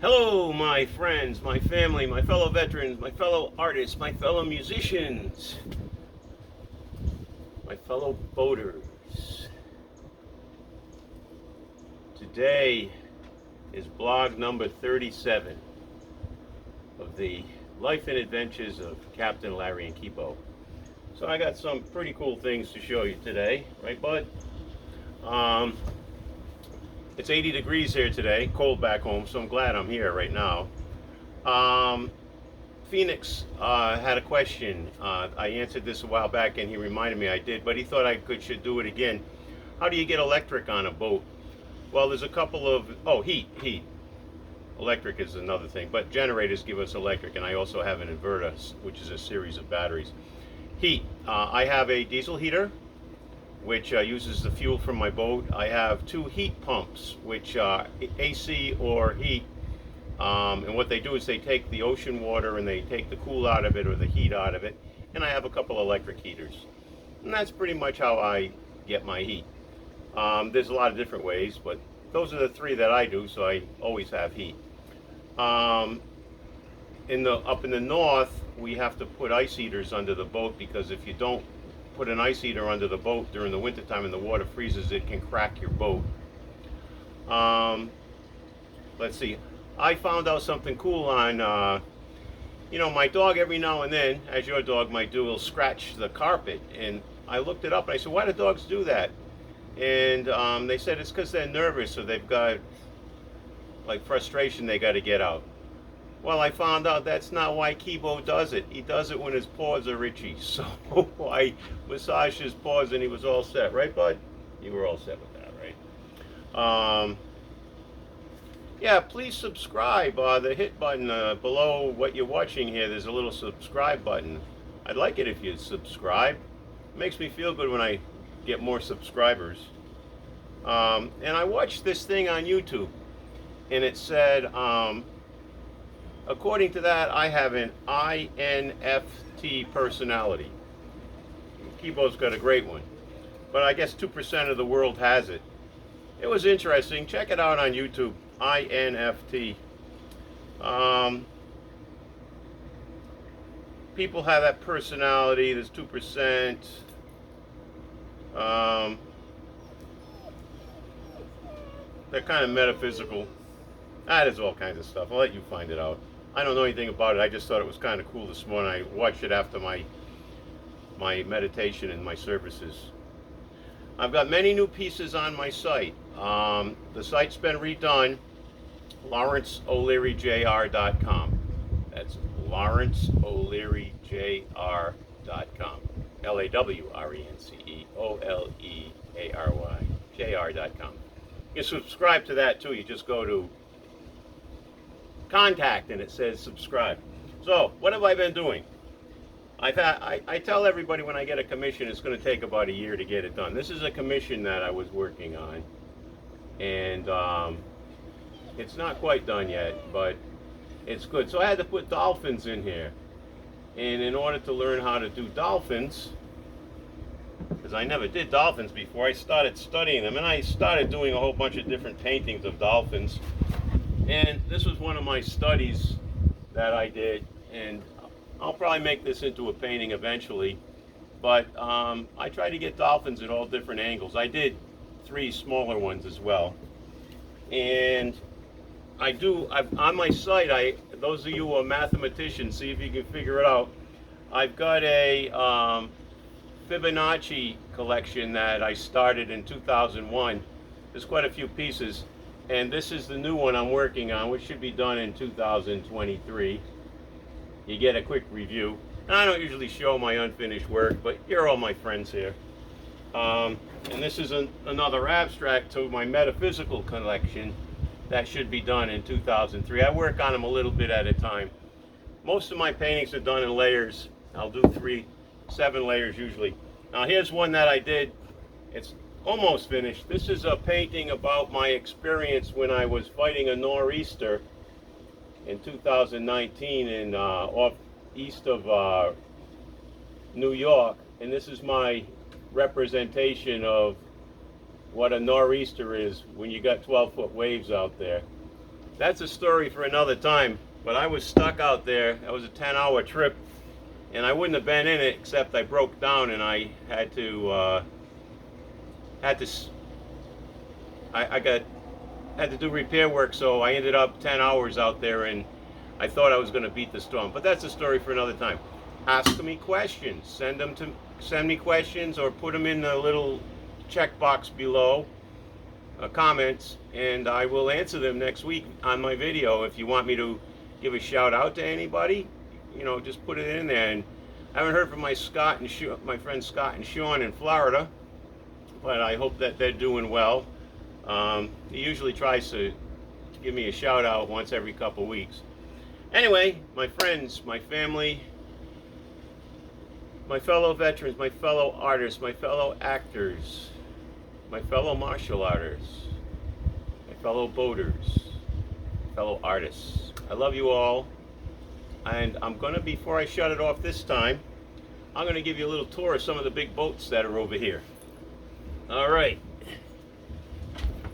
Hello, my friends, my family, my fellow veterans, my fellow artists, my fellow musicians, my fellow boaters. Today is blog number 37 of the life and adventures of Captain Larry and Kibo. So I got some pretty cool things to show you today, right, bud? It's 80 degrees here today, cold back home, so I'm glad I'm here right now. Phoenix had a question. I answered this a while back and he reminded me I did, but he thought should do it again. How do you get electric on a boat? Well, there's a couple of, heat. Electric is another thing, but generators give us electric, and I also have an inverter, which is a series of batteries. Heat. I have a diesel heater, which uses the fuel from my boat. I have two heat pumps, which are AC or heat. And what they do is they take the ocean water and they take the cool out of it or the heat out of it. And I have a couple electric heaters. And that's pretty much how I get my heat. There's a lot of different ways, but those are the three that I do, so I always have heat. Up in the north, we have to put ice heaters under the boat, because if you don't put an ice heater under the boat during the wintertime and the water freezes, it can crack your boat. Let's see. I found out something cool on, my dog every now and then, as your dog might do, will scratch the carpet. And I looked it up and I said, why do dogs do that? And they said it's because they're nervous, or they've got like frustration they got to get out. Well, I found out that's not why Kibo does it. He does it when his paws are itchy. So I massaged his paws and he was all set. Right, bud? You were all set with that, right? Yeah, please subscribe. The hit button below what you're watching here, there's a little subscribe button. I'd like it if you'd subscribe. It makes me feel good when I get more subscribers. And I watched this thing on YouTube, and it said, according to that, I have an INFT personality. Kibo's got a great one, but I guess 2% of the world has it. It was interesting. Check it out on YouTube, INFT. People have that personality. There's 2%. They're kind of metaphysical. There's all kinds of stuff. I'll let you find it out. I don't know anything about it. I just thought it was kind of cool this morning. I watched it after my meditation and my services. I've got many new pieces on my site. The site's been redone. larryolearyjr.com. That's larryolearyjr.com. LAWRENCEOLEARYJR.com. You can subscribe to that too. You just go to contact and it says subscribe. So what have I been doing? I tell everybody when I get a commission, it's going to take about a year to get it done. This is a commission that I was working on, and it's not quite done yet, but it's good. So I had to put dolphins in here, and in order to learn how to do dolphins, because I never did dolphins before, I started studying them, and I started doing a whole bunch of different paintings of dolphins. And this was one of my studies that I did, and I'll probably make this into a painting eventually, but I try to get dolphins at all different angles. I did 3 smaller ones as well, and on my site, those of you who are mathematicians, see if you can figure it out. I've got a Fibonacci collection that I started in 2001. There's quite a few pieces, and this is the new one I'm working on, which should be done in 2023. You get a quick review. And I don't usually show my unfinished work, but you're all my friends here. And this is another abstract to my metaphysical collection that should be done in 2003. I work on them a little bit at a time. Most of my paintings are done in layers. I'll do 7 layers usually. Now here's one that I did. It's almost finished. This is a painting about my experience when I was fighting a nor'easter in 2019 off east of New York, and this is my representation of what a nor'easter is when you got 12-foot waves out there. That's a story for another time. But I was stuck out there. That was a 10-hour trip, and I wouldn't have been in it except I broke down and I had to had to do repair work. So I ended up 10 hours out there, and I thought I was going to beat the storm. But that's a story for another time. Ask me questions. Send me questions, or put them in the little checkbox below. Comments, and I will answer them next week on my video. If you want me to give a shout out to anybody, you know, just put it in there. And I haven't heard from my friends Scott and Sean in Florida, but I hope that they're doing well. He usually tries to give me a shout out once every couple weeks. Anyway, my friends, my family, my fellow veterans, my fellow artists, my fellow actors, my fellow martial artists, my fellow boaters, fellow artists, I love you all. And I'm gonna, before I shut it off this time, I'm gonna give you a little tour of some of the big boats that are over here. All right,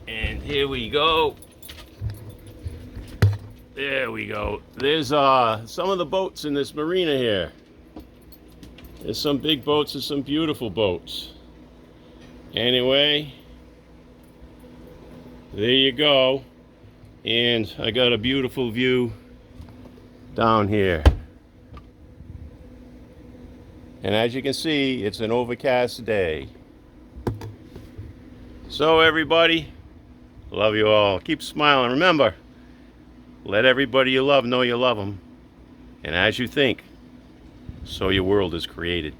and here we go. There we go. There's some of the boats in this marina here. There's some big boats and some beautiful boats. Anyway, there you go. And I got a beautiful view down here. And as you can see, it's an overcast day. So everybody, love you all. Keep smiling. Remember, let everybody you love know you love them. And as you think, so your world is created.